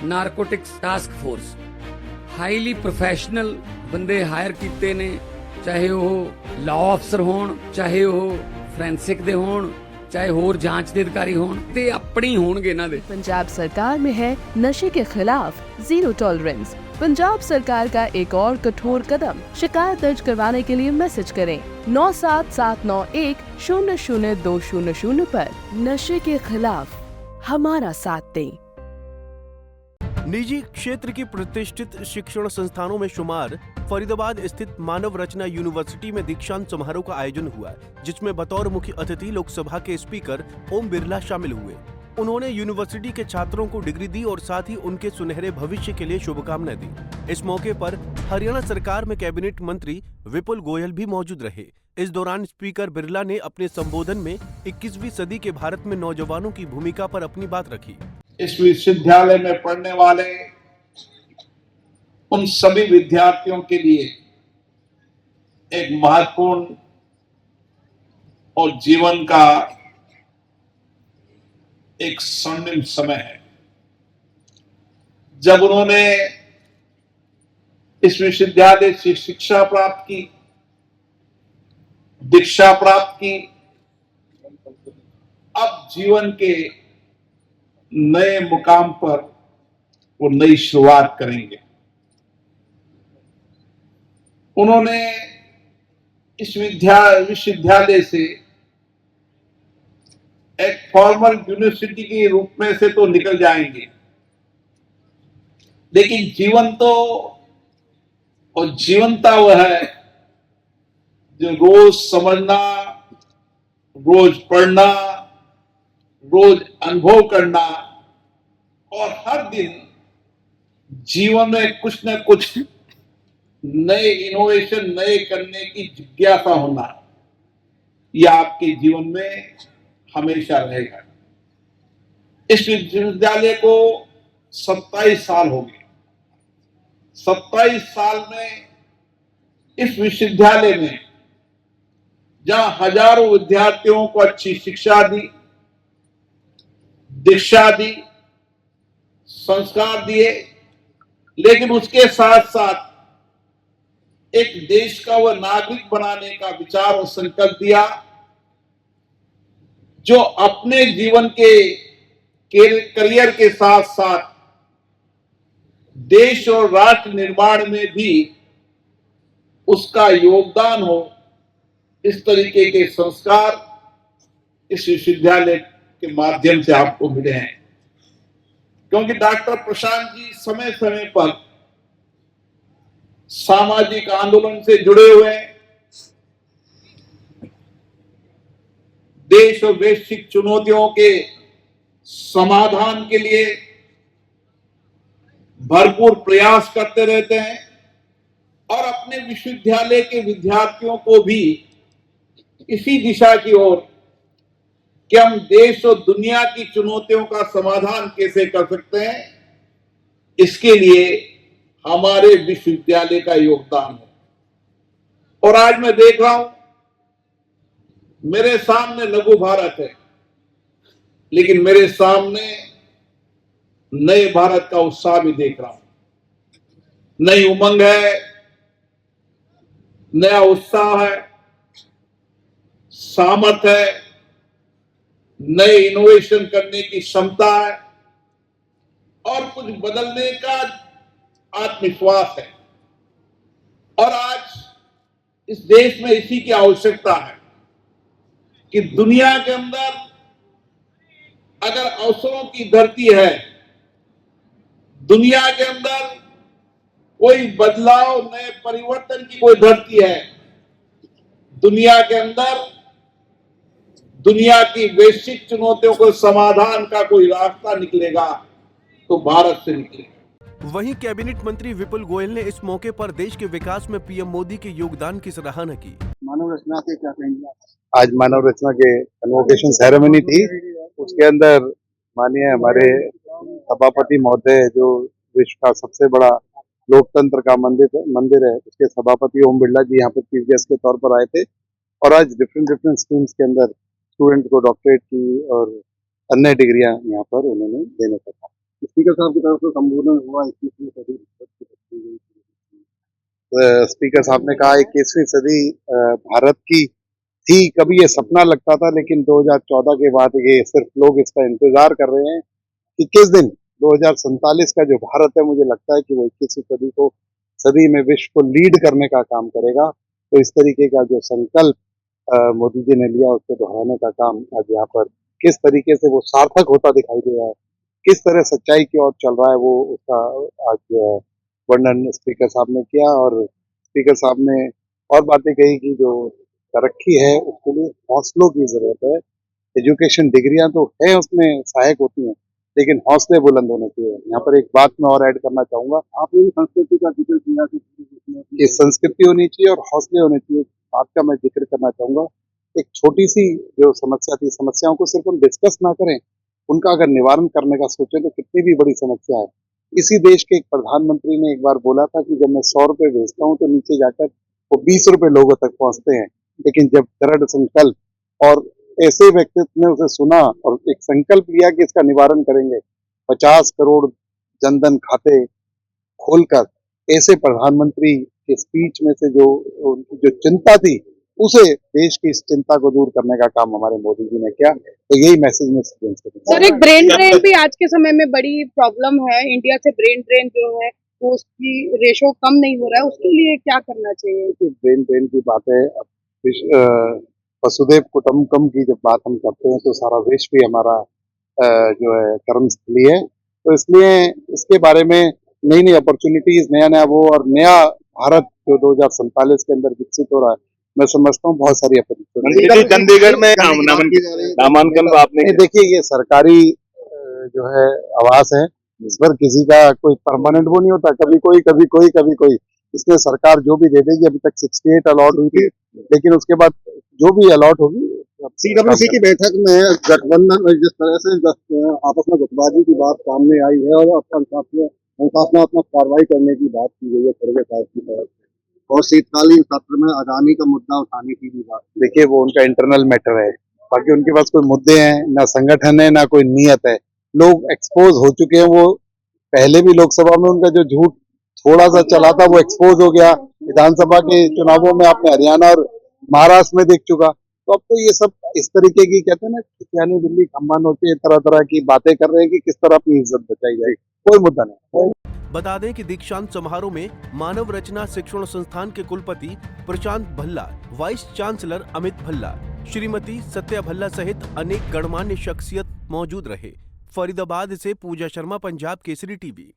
Narcotics task force highly professional ਬੰਦੇ hire ਕੀਤੇ ਨੇ, ਚਾਹੇ ਉਹ ਲਾਅ ਅਫਸਰ ਹੋਣ, ਚਾਹੇ ਉਹ ਫੋਰੈਂਸਿਕ ਦੇ ਹੋਣ, चाहे होर जांच के अधिकारी होण ते अपनी होणगे इन्हां दे। पंजाब सरकार में है नशे के खिलाफ जीरो टॉलरेंस। पंजाब सरकार का एक और कठोर कदम। शिकायत दर्ज करवाने के लिए मैसेज करें 9779100200 पर। नशे के खिलाफ हमारा साथ दें। निजी क्षेत्र की प्रतिष्ठित शिक्षण संस्थानों में शुमार फरीदाबाद स्थित मानव रचना यूनिवर्सिटी में दीक्षांत समारोह का आयोजन हुआ, जिसमें बतौर मुख्य अतिथि लोकसभा के स्पीकर ओम बिरला शामिल हुए। उन्होंने यूनिवर्सिटी के छात्रों को डिग्री दी और साथ ही उनके सुनहरे भविष्य के लिए शुभकामनाएं दी। इस मौके पर हरियाणा सरकार में कैबिनेट मंत्री विपुल गोयल भी मौजूद रहे। इस दौरान स्पीकर बिरला ने अपने संबोधन में 21वीं सदी के भारत में नौजवानों की भूमिका पर अपनी बात रखी। इस विश्वविद्यालय में पढ़ने वाले उन सभी विद्यार्थियों के लिए एक महत्वपूर्ण और जीवन का एक स्वर्णिम समय है, जब उन्होंने इस विश्वविद्यालय से शिक्षा प्राप्त की, दीक्षा प्राप्त की। अब जीवन के नए मुकाम पर वो नई शुरुआत करेंगे। उन्होंने इस विश्वविद्यालय से एक फॉर्मल यूनिवर्सिटी के रूप में से तो निकल जाएंगे, लेकिन जीवन तो और जीवनता वह है जो रोज समझना, रोज पढ़ना, रोज अनुभव करना और हर दिन जीवन में कुछ न कुछ नए इनोवेशन, नए करने की जिज्ञासा होना, यह आपके जीवन में हमेशा रहेगा। इस विश्वविद्यालय को 27 साल हो गए। 27 साल में इस विश्वविद्यालय में जहां हजारों विद्यार्थियों को अच्छी शिक्षा दी, दीक्षा दी, संस्कार दिए, लेकिन उसके साथ साथ एक देश का वह नागरिक बनाने का विचार और संकल्प दिया, जो अपने जीवन के करियर के साथ साथ देश और राष्ट्र निर्माण में भी उसका योगदान हो। इस तरीके के संस्कार इस विश्वविद्यालय के माध्यम से आपको मिले हैं, क्योंकि डॉक्टर प्रशांत जी समय समय पर सामाजिक आंदोलन से जुड़े हुए हैं। देश और वैश्विक चुनौतियों के समाधान के लिए भरपूर प्रयास करते रहते हैं और अपने विश्वविद्यालय के विद्यार्थियों को भी इसी दिशा की ओर कि हम देश और दुनिया की चुनौतियों का समाधान कैसे कर सकते हैं, इसके लिए हमारे विश्वविद्यालय का योगदान है। और आज मैं देख रहा हूं मेरे सामने लघु भारत है, लेकिन मेरे सामने नए भारत का उत्साह भी देख रहा हूं। नई उमंग है, नया उत्साह है, सामर्थ है, नए इनोवेशन करने की क्षमता है और कुछ बदलने का आत्मविश्वास है। और आज इस देश में इसी की आवश्यकता है कि दुनिया के अंदर अगर अवसरों की धरती है, दुनिया के अंदर कोई बदलाव, नए परिवर्तन की कोई धरती है, दुनिया के अंदर दुनिया की वैश्विक चुनौतियों को समाधान का कोई रास्ता निकलेगा तो भारत से निकलेगा। वहीं कैबिनेट मंत्री विपुल गोयल ने इस मौके पर देश के विकास में पीएम मोदी के योगदान की सराहना की। मानव रचना से क्या कहेंगे? आज मानव रचना के कन्वोकेशन सेरेमनी थी, उसके अंदर माननीय हमारे सभापति महोदय, जो विश्व का सबसे बड़ा लोकतंत्र का मंदिर है, उसके सभापति ओम बिरला जी यहाँ पर चीफ गेस्ट के तौर पर आए थे और आज डिफरेंट स्ट्रीम्स के अंदर स्टूडेंट को डॉक्टरेट की और अन्य डिग्रियां यहाँ पर उन्होंने देने का था। स्पीकर साहब की तरफ से संबोधन हुआ 21वीं सदी स्पीकर साहब ने कहा 21वीं सदी भारत की थी। कभी ये सपना लगता था, लेकिन 2014 के बाद ये सिर्फ लोग इसका इंतजार कर रहे हैं कि किस दिन 2047 का जो भारत है, मुझे लगता है कि वो 21वीं सदी में विश्व को लीड करने का काम करेगा। तो इस तरीके का जो संकल्प मोदी जी ने लिया, उसको दोहराने का काम आज यहाँ पर किस तरीके से वो सार्थक होता दिखाई दे रहा है, किस तरह सच्चाई की ओर चल रहा है, वो उसका आज वर्णन स्पीकर साहब ने किया। और स्पीकर साहब ने और बातें कही कि जो तरक्की है उसके लिए हौसलों की जरूरत है। एजुकेशन डिग्रियां तो है, उसमें सहायक होती हैं, लेकिन हौसले बुलंद होने चाहिए। यहाँ पर एक बात मैं और ऐड करना चाहूंगा, आपने संस्कृति का जिक्र किया कि संस्कृति होनी चाहिए और हौसले होने चाहिए। बात का मैं जिक्र करना चाहूंगा, एक छोटी सी जो समस्या थी, समस्याओं को सिर्फ हम डिस्कस ना करें, उनका अगर निवारण करने का सोचे तो कितनी भी बड़ी समस्या है। इसी देश के एक प्रधानमंत्री ने एक बार बोला था कि जब मैं 100 रुपए भेजता हूँ तो नीचे जाकर वो 20 रुपए लोगों तक पहुंचते हैं, लेकिन जब दृढ़ संकल्प और ऐसे व्यक्तित्व ने उसे सुना और एक संकल्प लिया कि इसका निवारण करेंगे, 50 करोड़ जनधन खाते खोलकर, ऐसे प्रधानमंत्री के स्पीच में से जो उनकी जो चिंता थी, उसे देश की इस चिंता को दूर करने का काम हमारे मोदी जी ने किया। तो यही मैसेज में सर, एक ब्रेन ड्रेन भी आज के समय में बड़ी प्रॉब्लम है। इंडिया से ब्रेन ड्रेन जो है वो उसकी रेशो कम नहीं हो रहा है, उसके लिए क्या करना चाहिए? ब्रेन ड्रेन की बात है, वसुधैव कुटुंबकम की जब बात हम करते हैं तो सारा विश्व भी हमारा जो है कर्मस्थली है। तो इसलिए इसके बारे में नई नई अपॉर्चुनिटीज, नया नया वो और नया भारत जो 2047 के अंदर विकसित हो रहा है, मैं समझता हूँ बहुत सारी अपॉर्चुनिटी। चंडीगढ़ में नामांकन आपने, देखिए ये सरकारी जो है आवास है, इस पर किसी का कोई परमानेंट वो नहीं होता, कभी कोई कभी कोई कभी कोई। इसलिए सरकार जो भी दे देगी, अभी तक 68 अलॉट हुई थी, लेकिन उसके बाद जो भी अलॉट होगी। सीडब्ल्यूसी की बैठक में गठबंधन जिस तरह से आपस में गुटबाजी की बात सामने आई है और अनुशासनात्मक कार्रवाई करने की बात की गई है खड़गे साहब की तरफ, और शीतकालीन सत्र में अदानी का मुद्दा उठाने की भी बात। देखिए वो उनका इंटरनल मैटर है, बाकी उनके पास कोई मुद्दे हैं ना, संगठन है ना कोई नियत है। लोग एक्सपोज हो चुके हैं, वो पहले भी लोकसभा में उनका जो झूठ थोड़ा सा चला था वो एक्सपोज हो गया, विधानसभा के चुनावों में आपने हरियाणा और महाराष्ट्र में देख चुका। तो अब तो ये सब इस तरीके की कहते हैं ना, यानी दिल्ली खम्बान होती है, तरह तरह की बातें कर रहे हैं कि किस तरह अपनी इज्जत बचाई जाए। कोई मुद्दा नहीं। बता दें कि दीक्षांत समारोह में मानव रचना शिक्षण संस्थान के कुलपति प्रशांत भल्ला, वाइस चांसलर अमित भल्ला, श्रीमती सत्या भल्ला सहित अनेक गणमान्य शख्सियत मौजूद रहे। फरीदाबाद से पूजा शर्मा, पंजाब केसरी टीवी।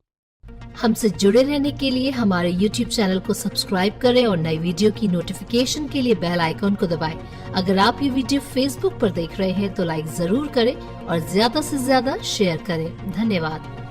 हमसे जुड़े रहने के लिए हमारे YouTube चैनल को सब्सक्राइब करें और नई वीडियो की नोटिफिकेशन के लिए बेल आइकॉन को दबाएं। अगर आप ये वीडियो Facebook पर देख रहे हैं तो लाइक जरूर करें और ज्यादा से ज्यादा शेयर करें। धन्यवाद।